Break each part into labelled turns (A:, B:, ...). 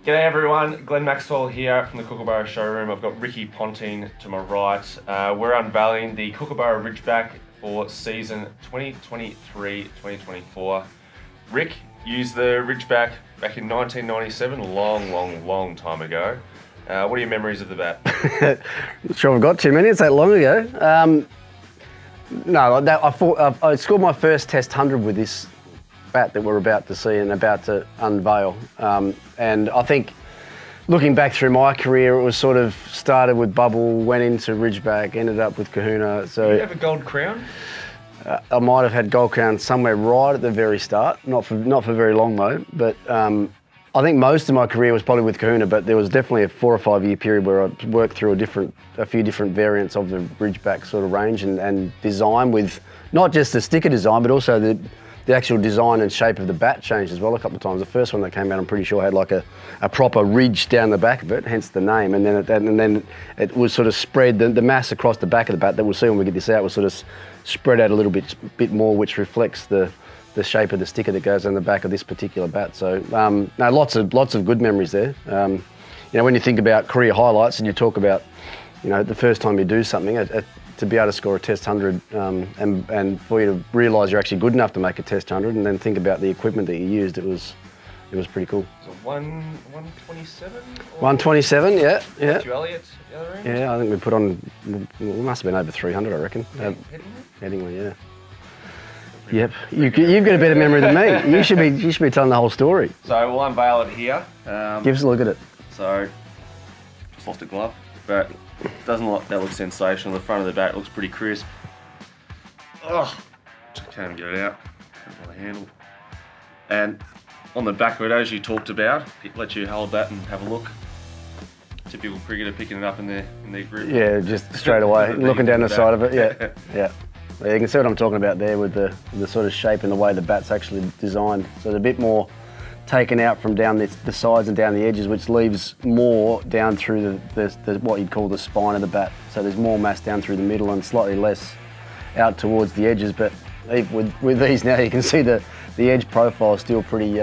A: G'day everyone, Glenn Maxwell here from the Kookaburra showroom. I've got Ricky Ponting to my right. We're unveiling the Kookaburra Ridgeback for season 2023-2024. Rick used the Ridgeback back in 1997, long time ago. What are your memories of the bat?
B: Not sure I've got too many, it's that long ago. I scored my first Test 100 with this bat that we're about to see and about to unveil. And I think looking back through my career, it was sort of started with Bubble, went into Ridgeback, ended up with Kahuna. So
A: do you have a gold crown?
B: I might have had gold crown somewhere right at the very start, not for very long though. But I think most of my career was probably with Kahuna, but there was definitely a 4 or 5 year period where I worked through a few different variants of the Ridgeback sort of range and design with not just the sticker design, but also the actual design and shape of the bat changed as well a couple of times. The first one that came out, I'm pretty sure, had like a proper ridge down the back of it, hence the name. And then it was sort of spread, the mass across the back of the bat that we'll see when we get this out was sort of spread out a little bit more, which reflects the shape of the sticker that goes on the back of this particular bat. So no, lots of good memories there. You know, when you think about career highlights and you talk about, you know, the first time you do something, to be able to score a Test 100 and for you to realise you're actually good enough to make a Test 100 and then think about the equipment that you used, it was pretty cool.
A: So 127?
B: 127, yeah.
A: Matthew Elliott at the other end?
B: Yeah, I think we put on, we must have been over 300, I reckon. Headingley, yeah. Yep, you've got a better memory than me. You should be telling the whole story.
A: So we'll unveil it here.
B: Give us a look at it.
A: So, just lost a glove, but doesn't look, that looks sensational. The front of the bat looks pretty crisp. Oh, can't even get it out. On the handle. And on the back of it, as you talked about, it lets you hold that and have a look. Typical cricketer picking it up in their grip.
B: Yeah, just straight away, looking down the side of it. Yeah, yeah. You can see what I'm talking about there with the sort of shape and the way the bat's actually designed. So it's a bit more taken out from down the sides and down the edges, which leaves more down through the what you'd call the spine of the bat. So there's more mass down through the middle and slightly less out towards the edges. But with these now, you can see the edge profile is still pretty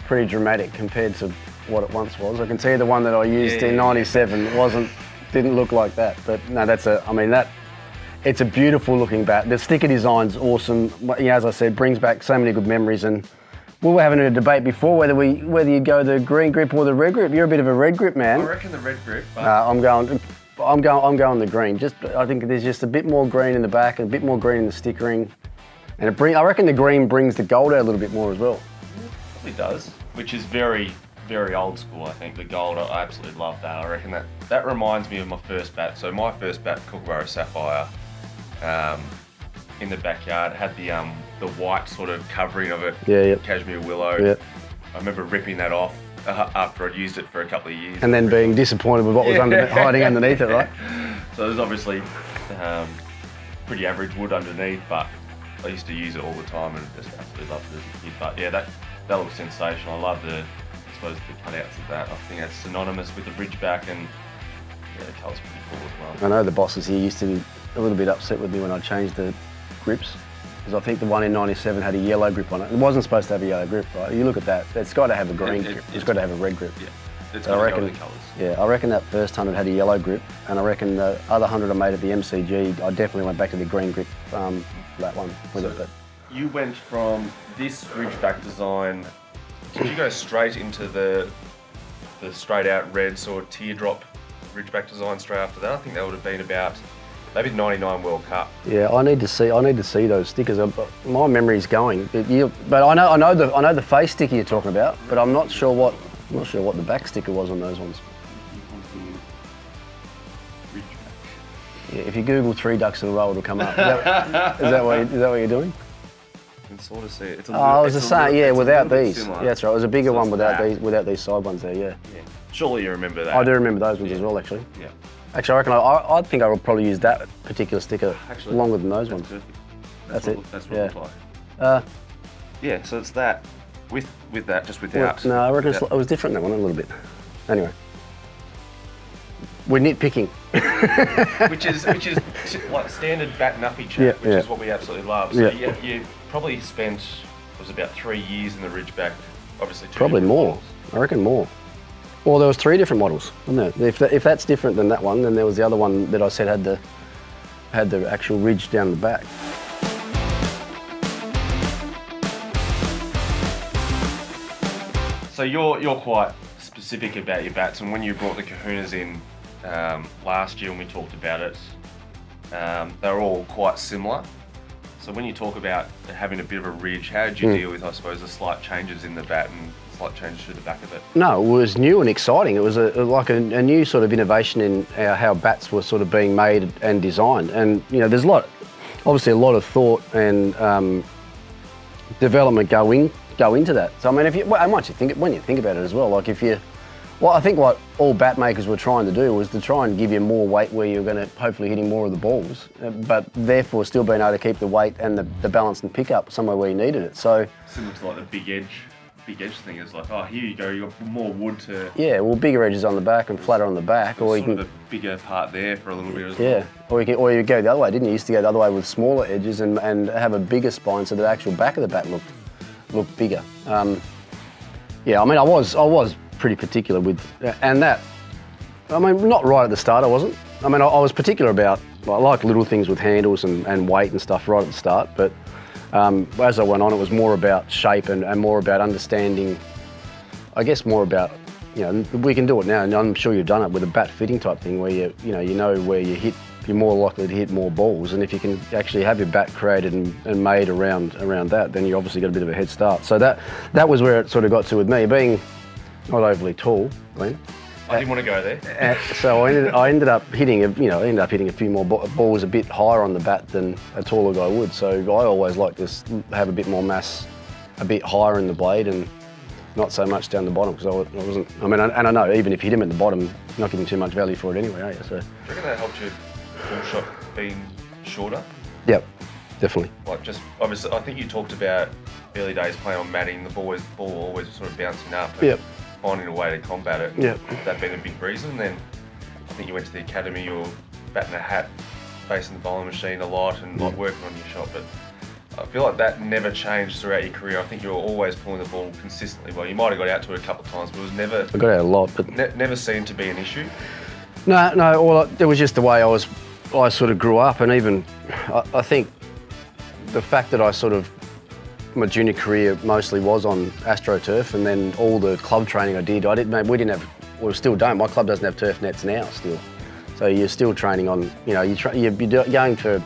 B: dramatic compared to what it once was. I can see the one that I used in '97 didn't look like that. But no, it's a beautiful looking bat. The sticker design's awesome. You know, as I said, brings back so many good memories. And we were having a debate before whether you go the green grip or the red grip. You're a bit of a red grip man.
A: I reckon the red grip. But
B: I'm going the green. I think there's just a bit more green in the back and a bit more green in the stickering, and I reckon the green brings the gold out a little bit more as well.
A: It probably does, which is very old school. I think the gold. I absolutely love that. I reckon that reminds me of my first bat. So my first bat, Kookaburra Sapphire. In the backyard, had the white sort of covering of it, cashmere willow. Yeah. I remember ripping that off after I'd used it for a couple of years.
B: And then being disappointed with what was hiding underneath it, right?
A: So there's obviously pretty average wood underneath, but I used to use it all the time and just absolutely loved it as a kid. But yeah, that looks sensational. I love the cutouts of that. I think that's synonymous with the Ridgeback, and yeah, the colour's pretty cool as well.
B: I know the bosses here used to be a little bit upset with me when I changed the grips, because I think the one in '97 had a yellow grip on it. It wasn't supposed to have a yellow grip, right? You look at that, it's got to have a green grip. It's got to have a red grip.
A: Yeah, it's got to go with the colours.
B: Yeah, I reckon that first 100 had a yellow grip, and I reckon the other 100 I made at the MCG, I definitely went back to the green grip, that one with it. But
A: you went from this Ridgeback design, did you go straight into the straight out red sort of teardrop Ridgeback design straight after that? I think that would have been about maybe the '99 World Cup. Yeah,
B: I need to see those stickers. My memory's going. But I know the face sticker you're talking about, but I'm not sure what the back sticker was on those ones. Yeah, if you Google 3 ducks in a row, it'll come up. Is that what you're doing?
A: You can sort of see it.
B: I was the same. Yeah, without these. Yeah, that's right. It was a bigger one without these side ones there. Yeah.
A: Surely you remember that.
B: I do remember those ones as well, actually.
A: Yeah.
B: Actually, I reckon I think I would probably use that particular sticker longer than those ones.
A: Perfect.
B: That's it.
A: That's what it looks like. Yeah, so it's that with that, just without.
B: No, I reckon it was different, that one, a little bit. Anyway. We're nitpicking.
A: which is like standard bat nuffy chat, which is what we absolutely love. So you probably spent, it was about 3 years in the Ridgeback, obviously.
B: Probably more. I reckon more. Well, there was 3 different models, wasn't there? If that's different than that one, then there was the other one that I said had the actual ridge down the back.
A: So you're quite specific about your bats, and when you brought the Kahunas in last year when we talked about it, they were all quite similar. So when you talk about having a bit of a ridge, how did you deal with, I suppose, the slight changes in the bat and slight changes to the back of it?
B: No, it was new and exciting. It was like a new sort of innovation in how bats were sort of being made and designed. And you know, there's obviously a lot of thought and development go into that. So I mean, when you think about it as well, like I think what all bat makers were trying to do was to try and give you more weight where you're going to hopefully hitting more of the balls, but therefore still being able to keep the weight and the balance and pick up somewhere where you needed it. So
A: similar to like the big edge thing is like, oh, here you go, you got more wood to.
B: Yeah, well, bigger edges on the back and flatter on the back, or you can
A: a bigger part there for a little bit as
B: well. Yeah, or you go the other way, didn't you? You used to go the other way with smaller edges and have a bigger spine so the actual back of the bat looked bigger. Yeah, I mean, I was pretty particular with, and that, I mean, not right at the start, I wasn't. I mean, I was particular about, I like little things with handles and weight and stuff right at the start, but as I went on, it was more about shape and more about understanding, I guess more about, you know, we can do it now, and I'm sure you've done it with a bat fitting type thing where you know where you hit, you're more likely to hit more balls, and if you can actually have your bat created and made around that, then you obviously got a bit of a head start. So that was where it sort of got to with me, being not overly tall, Glenn.
A: I didn't want to go there.
B: So I ended up hitting a few more balls a bit higher on the bat than a taller guy would. So I always like to have a bit more mass, a bit higher in the blade, and not so much down the bottom, because I wasn't. I mean, and I know even if you hit him at the bottom, you're not getting too much value for it anyway, are you? So.
A: Do you reckon that helped your ball shot being shorter?
B: Yep, definitely.
A: Like just obviously, I think you talked about early days playing on matting, the ball always sort of bouncing up.
B: Yep.
A: Finding a way to combat it.
B: Yep.
A: That being a big reason. Then I think you went to the academy, you were batting a hat, facing the bowling machine a lot, and like working on your shot. But I feel like that never changed throughout your career. I think you were always pulling the ball consistently well. You might have got out to it a couple of times, but it was never.
B: I got out a lot, but
A: never seemed to be an issue.
B: No. Well, it was just the way I sort of grew up, and even I think the fact that my junior career mostly was on AstroTurf, and then all the club training I did, we didn't have, we still don't. My club doesn't have turf nets now still, so you're still training on. You know, you're going for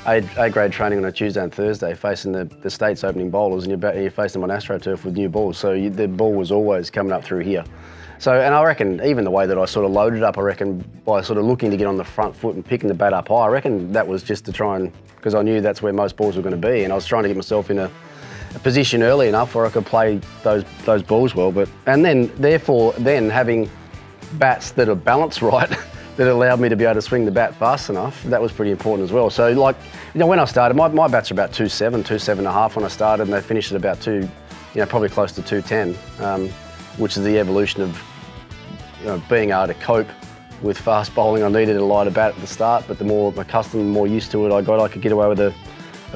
B: A grade training on a Tuesday and Thursday, facing the state's opening bowlers, and you're facing them on AstroTurf with new balls. So the ball was always coming up through here. So, and I reckon even the way that I sort of loaded up, I reckon by sort of looking to get on the front foot and picking the bat up high, I reckon that was just to try and, because I knew that's where most balls were going to be, and I was trying to get myself in a position early enough where I could play those balls well. And then therefore having bats that are balanced right, that allowed me to be able to swing the bat fast enough, that was pretty important as well. So like, you know, when I started, my bats are about 2.7.5 when I started, and they finished at about probably close to 2.10, which is the evolution of, you know, being able to cope with fast bowling. I needed a lighter bat at the start, but the more accustomed, the more used to it I got, I could get away with a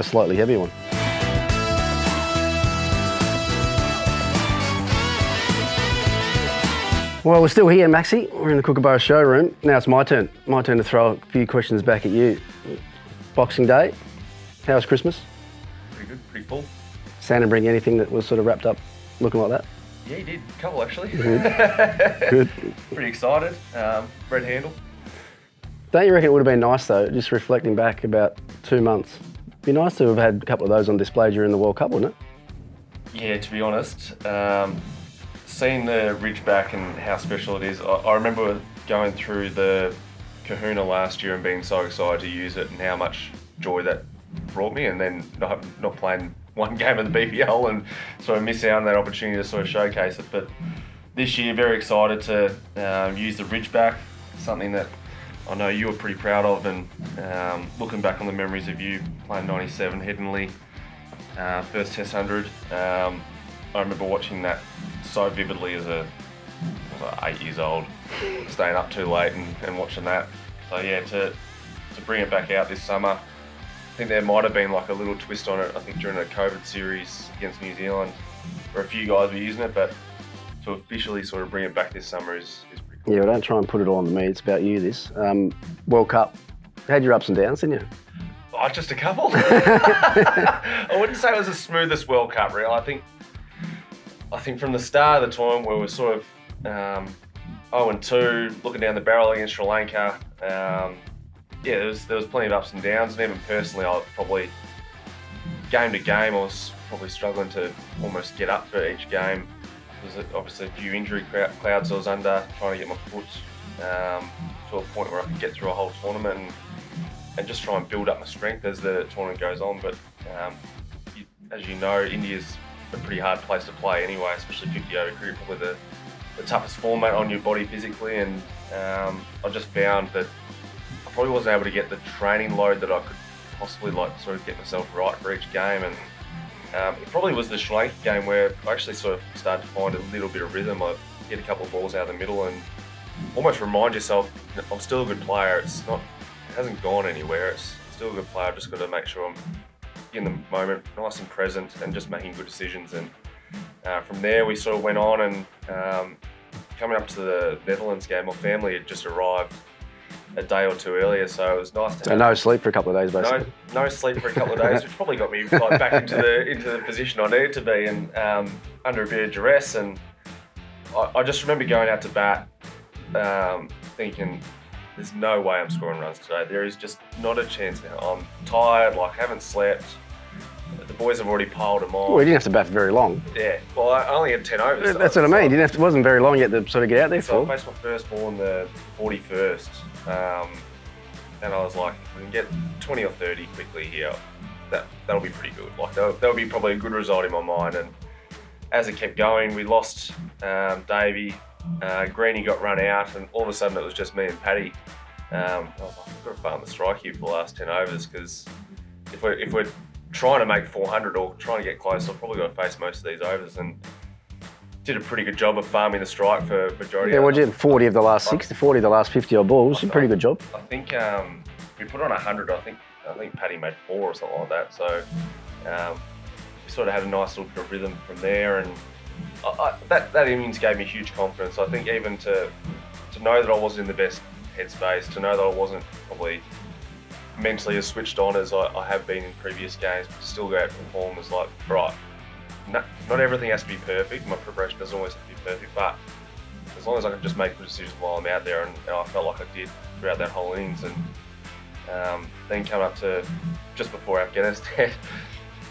B: slightly heavier one. Well, we're still here, Maxie. We're in the Kookaburra showroom. Now it's my turn. My turn to throw a few questions back at you. Boxing Day, how was Christmas?
A: Pretty good, pretty full.
B: Santa bring anything that was sort of wrapped up looking like that?
A: Yeah, he did. A couple, actually.
B: Good.
A: Pretty excited. Red handle.
B: Don't you reckon it would have been nice, though, just reflecting back about 2 months? It'd be nice to have had a couple of those on display during the World Cup, wouldn't it?
A: Yeah, to be honest. Seeing the Ridgeback and how special it is, I remember going through the Kahuna last year and being so excited to use it and how much joy that brought me, and then not playing one game of the BPL and sort of miss out on that opportunity to sort of showcase it. But this year, very excited to use the Ridgeback, something that I know you were pretty proud of, and looking back on the memories of you playing 97 Headingley, first Test 100, I remember watching that so vividly as I was 8 years old, staying up too late and watching that. So yeah, to bring it back out this summer, I think there might have been like a little twist on it, I think during the COVID series against New Zealand, where a few guys were using it, but to officially sort of bring it back this summer is pretty cool.
B: Yeah, well, don't try and put it all on me. It's about you, this. World Cup, had your ups and downs, didn't you?
A: Oh, just a couple. I wouldn't say it was the smoothest World Cup, really. I think from the start of the tournament, where we were sort of 0-2, looking down the barrel against Sri Lanka. Yeah, there was plenty of ups and downs, and even personally, I probably game to game, I was probably struggling to almost get up for each game. There was obviously a few injury clouds I was under, trying to get my foot to a point where I could get through a whole tournament and just try and build up my strength as the tournament goes on. But as you know, India's a pretty hard place to play anyway, especially 50 over cricket, probably the toughest format on your body physically. And I just found that I probably wasn't able to get the training load that I could possibly sort of get myself right for each game. And it probably was the Sri Lanka game where I actually sort of started to find a little bit of rhythm. I get a couple of balls out of the middle and almost remind yourself, I'm still a good player. It hasn't gone anywhere. It's still a good player. I've just got to make sure I'm in the moment, nice and present, and just making good decisions. And from there, we sort of went on, and coming up to the Netherlands game, my family had just arrived a day or two earlier, so it was nice to have.
B: So no sleep for a couple of days, basically.
A: No sleep for a couple of days, which probably got me back into the position I needed to be, and under a bit of duress. And I just remember going out to bat, thinking, there's no way I'm scoring runs today. There is just not a chance now. I'm tired, haven't slept. The boys have already piled them on.
B: Well, you didn't have to bat for very long.
A: Yeah, well, I only had 10 overs.
B: That's what I mean. It wasn't very long yet to sort of get out there
A: so
B: for.
A: I faced my first ball in the 41st, and I was like, if we can get 20 or 30 quickly here, that'll be pretty good. That'll be probably a good result in my mind. And as it kept going, we lost Davey. Greenie got run out, and all of a sudden it was just me and Paddy. I was like, I've got to farm the strike here for the last 10 overs, because if we're trying to make 400 or trying to get close, I've probably got to face most of these overs. And did a pretty good job of farming the strike for majority.
B: Yeah, what did you 40 of the last 60, 40 of the last 50 odd balls? Pretty good job.
A: I think we put on 100. I think Paddy made 4 or something like that. So we sort of had a nice little bit of rhythm from there, and that innings gave me huge confidence. I think even to know that I wasn't in the best headspace, to know that I wasn't probably mentally as switched on as I have been in previous games, but to still go out and perform was like, right, not everything has to be perfect. My preparation doesn't always have to be perfect, but as long as I can just make good decisions while I'm out there, and I felt like I did throughout that whole innings. And then come up to just before Afghanistan,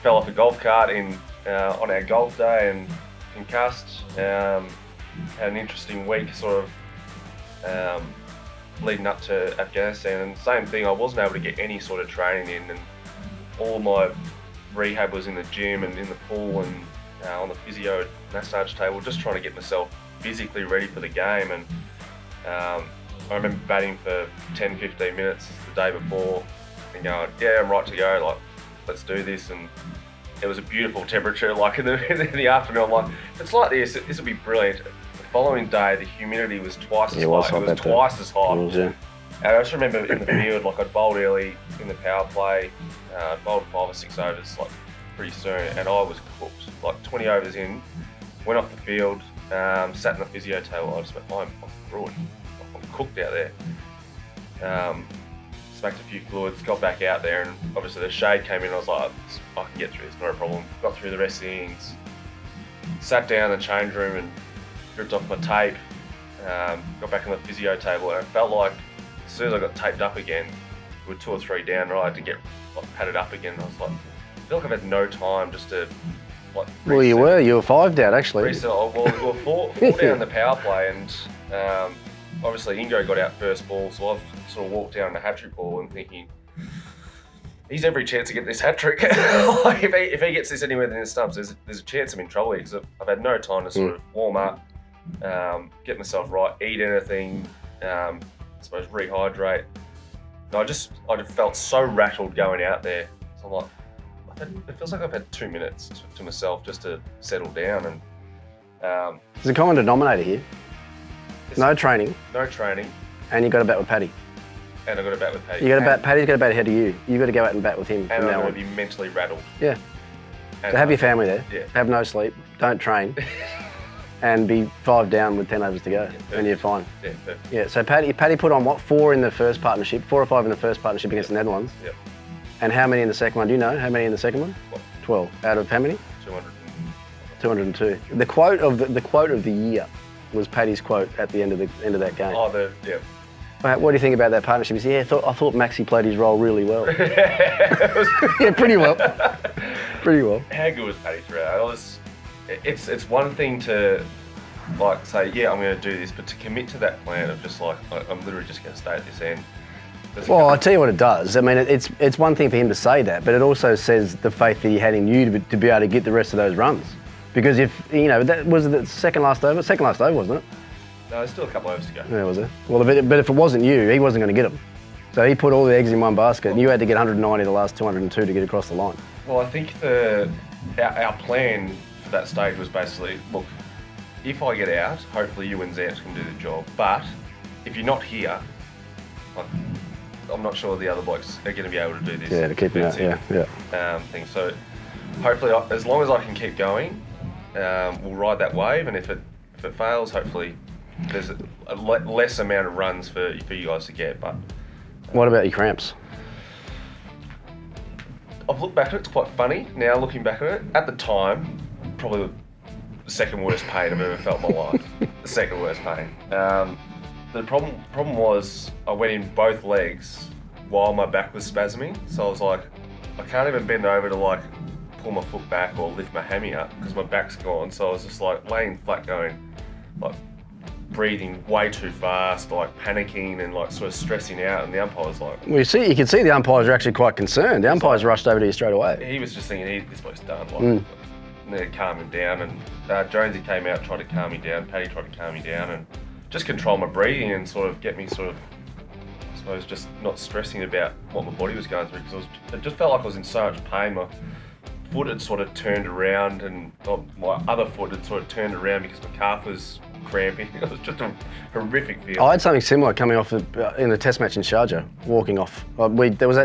A: fell off a golf cart on our golf day and concussed. Had an interesting week sort of leading up to Afghanistan, and same thing, I wasn't able to get any sort of training in, and all my rehab was in the gym and in the pool and on the physio massage table, just trying to get myself physically ready for the game. And I remember batting for 10-15 minutes the day before and going, yeah, I'm right to go, let's do this. And it was a beautiful temperature, in the afternoon. I'm like, if it's like this will be brilliant. The following day, the humidity was twice as high. It was twice as hot. And I just remember in the field, I'd bowled early in the power play, bowled 5 or 6 overs pretty soon, and I was cooked. 20 overs in, went off the field, sat in the physio table. I just went, I'm ruined. I'm cooked out there. Smacked a few fluids, got back out there, and obviously the shade came in. I was like, I can get through this, not a problem. Got through the rest of the innings, sat down in the change room and stripped off my tape, got back on the physio table, and it felt like as soon as I got taped up again, we were 2 or 3 down, and I had to get padded up again. And I was like, I feel like I've had no time just to
B: well, you were 5 down actually.
A: Reset. Well, we were 4 down the power play, and obviously Ingo got out first ball, so I've sort of walked down the hat-trick ball and thinking, he's every chance to get this hat-trick. If he gets this anywhere in the stumps, there's a chance I'm in trouble here, because I've had no time to sort of warm up, get myself right, eat anything, I suppose rehydrate. And I just felt so rattled going out there. So I'm like, it feels like I've had 2 minutes to myself just to settle down. And
B: there's a common denominator here. No training.
A: No training.
B: And you got to bat with Paddy.
A: And I got to bat with Paddy.
B: You got to bat. Paddy's got to bat ahead of you. You got to go out and bat with him.
A: And I'm going to be mentally rattled.
B: Yeah. So have your family there.
A: Yeah.
B: Have no sleep. Don't train. and be 5 down with 10 overs to go, and you're fine.
A: Yeah, perfect.
B: Yeah, so Paddy put on what, 4 in the first partnership, 4 or 5 in the first partnership against the Netherlands.
A: Yep.
B: And how many in the second one? Do you know how many in the second one?
A: What?
B: 12. Out of how many?
A: 200.
B: 202. The quote of the year was Paddy's quote at the end of that game.
A: Oh, yeah.
B: What do you think about that partnership? He said, yeah, I thought Maxi played his role really well. Yeah, pretty well. Pretty well.
A: How good was Paddy throughout? It's one thing to like say, yeah, I'm going to do this, but to commit to that plan of just like, I'm literally just going to stay at this end.
B: Well, I'll tell you what it does. I mean, it's one thing for him to say that, but it also says the faith that he had in you to be able to get the rest of those runs. Because if, you know, that was the second last over? Second last over, wasn't it?
A: No, there's still a couple overs to go.
B: Yeah, was it? Well, but if it wasn't you, he wasn't going to get them. So he put all the eggs in one basket, and you had to get 190 the last 202 to get across the line.
A: Well, I think our plan for that stage was basically, look, if I get out, hopefully you and Zant can do the job. But if you're not here, like, I'm not sure the other blokes are going to be able to do this.
B: Yeah, to keep it out, yeah.
A: Thing. So hopefully, as long as I can keep going, we'll ride that wave. And if it fails, hopefully there's a less amount of runs for you guys to get. But
B: what about your cramps?
A: I've looked back at it. It's quite funny now looking back at it. At the time, probably the second worst pain I've ever felt in my life. The second worst pain. The problem was I went in both legs while my back was spasming. So I was like, I can't even bend over to like pull my foot back or lift my hammy up because my back's gone. So I was just like laying flat going, like breathing way too fast, like panicking and like sort of stressing out. And the umpire was like...
B: Well, you can see the umpires are actually quite concerned. The umpires rushed over to you straight away.
A: He was just thinking, this bloke's done. Like, and they calmed him down. And Jonesy came out, tried to calm me down. Paddy tried to calm me down and just control my breathing and sort of get me sort of, I suppose, just not stressing about what my body was going through because it just felt like I was in so much pain. My foot had sort of turned around and my other foot had sort of turned around because my calf was cramping. It was just a horrific feeling.
B: I had something similar coming off in the test match in Sharjah, walking off. There was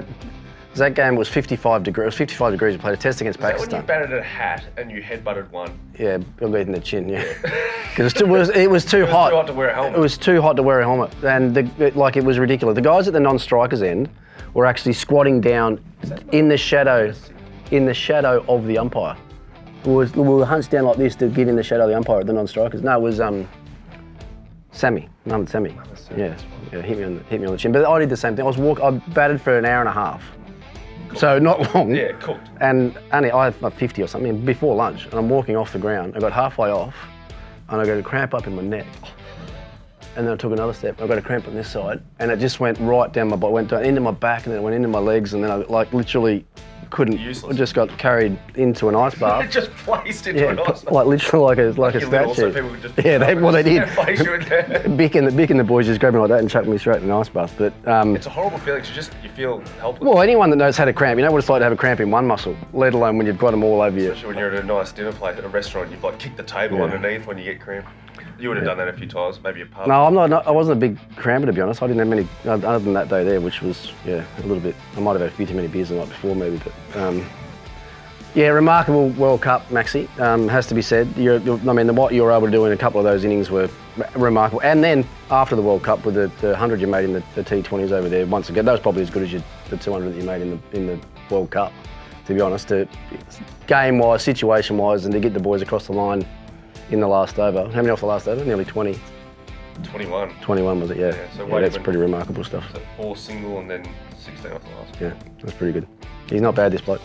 B: that game was 55 degrees. It was 55 degrees. We played a test against Pakistan.
A: Is that when you batted a hat and you headbutted one?
B: Yeah, Bill beat in the chin. Yeah, because it was too hot.
A: It was too hot to wear a helmet.
B: It was too hot to wear a helmet, and it was ridiculous. The guys at the non-strikers end were actually squatting down in the shadow of the umpire. We were hunched down like this to get in the shadow of the umpire at the non-strikers. No, it was Sammy, Mohamed Sammy. Yeah, hit me on the chin. But I did the same thing. I batted for an hour and a half. Cooked. So not long.
A: Yeah, cooked.
B: And I had like 50 or something before lunch, and I'm walking off the ground. I got halfway off, and I got a cramp up in my neck. And then I took another step. I got a cramp on this side, and it just went right down my body. Went down into my back, and then it went into my legs, and then I like literally couldn't. Useless. I just got carried into an ice bath.
A: Just placed into an ice bath.
B: Like literally like a statue.
A: So people could just
B: they did.
A: Place you in there.
B: Bick and the boys just grabbed me like that and chucked me straight in an ice bath. But
A: it's a horrible feeling. You feel helpless.
B: Well, anyone that knows how to cramp, you know what it's like to have a cramp in one muscle, let alone when you've got them all over you.
A: Especially when you're at a nice dinner place at a restaurant, you've like kicked the table underneath when you get cramp. You would have done that a few times, maybe a pub.
B: No, I wasn't a big cramper, to be honest. I didn't have many, other than that day there, which was, a little bit, I might have had a few too many beers the night before maybe, but remarkable World Cup, Maxi, has to be said. What you were able to do in a couple of those innings were remarkable. And then after the World Cup with the 100 you made in the T20s over there, once again, that was probably as good as the 200 that you made in the World Cup, to be honest. Game-wise, situation-wise, and to get the boys across the line in the last over. How many off the last over? Nearly 20.
A: 21.
B: 21 was it, yeah. So that's pretty remarkable stuff.
A: So 4 single and then 16 off the last.
B: Yeah, that's pretty good. He's not bad, this bloke.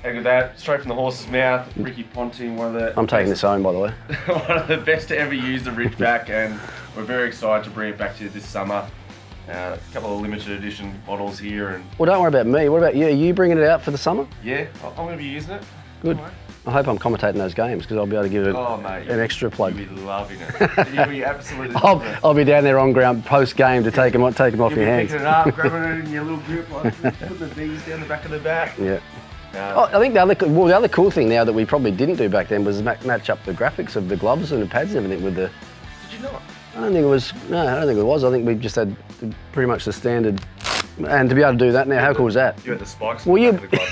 A: How good that, straight from the horse's mouth, Ricky Ponting, one of the...
B: I'm taking this home, by the way.
A: One of the best to ever use the Ridgeback, and we're very excited to bring it back to you this summer. A couple of limited edition bottles here. And
B: well, don't worry about me. What about you? Are you bringing it out for the summer?
A: Yeah, I'm going to be using it.
B: Good. I hope I'm commentating those games because I'll be able to give it an extra plug.
A: You'll be loving it. You'll be absolutely loving it.
B: I'll be down there on ground post-game to take them off your hands.
A: Picking it up, grabbing it in your little grip, like putting the V's down the back of the bat.
B: Yeah. I think the other cool thing now that we probably didn't do back then was match up the graphics of the gloves and the pads and everything with the...
A: Did you not?
B: I don't think it was. No, I don't think it was. I think we just had pretty much the standard And to be able to do that now, how cool is that?
A: You had the spikes.
B: Well, you,
A: the club,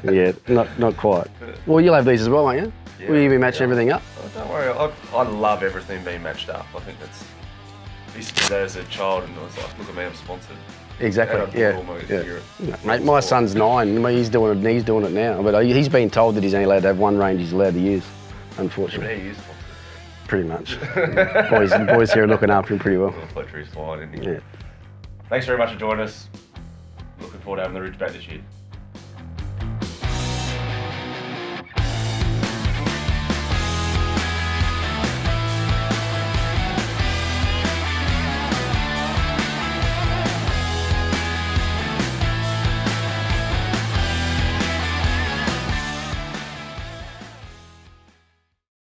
A: didn't you?
B: yeah, not quite. Well, you'll have these as well, won't you?
A: Yeah,
B: Will you be matching everything up?
A: Oh, don't worry, I love everything being matched up. I think that's. I used to do that as a child, and I was like, look at me, I'm sponsored.
B: Exactly. Yeah. Mate, my son's 9. He's doing it now, but he's been told that he's only allowed to have one range he's allowed to use. Unfortunately.
A: Yeah, he is sponsored.
B: Pretty much. boys here are looking after him pretty well.
A: The pleasure is fine, isn't he?
B: Yeah.
A: Thanks very much for joining us. Looking forward to having the Ridgeback this year.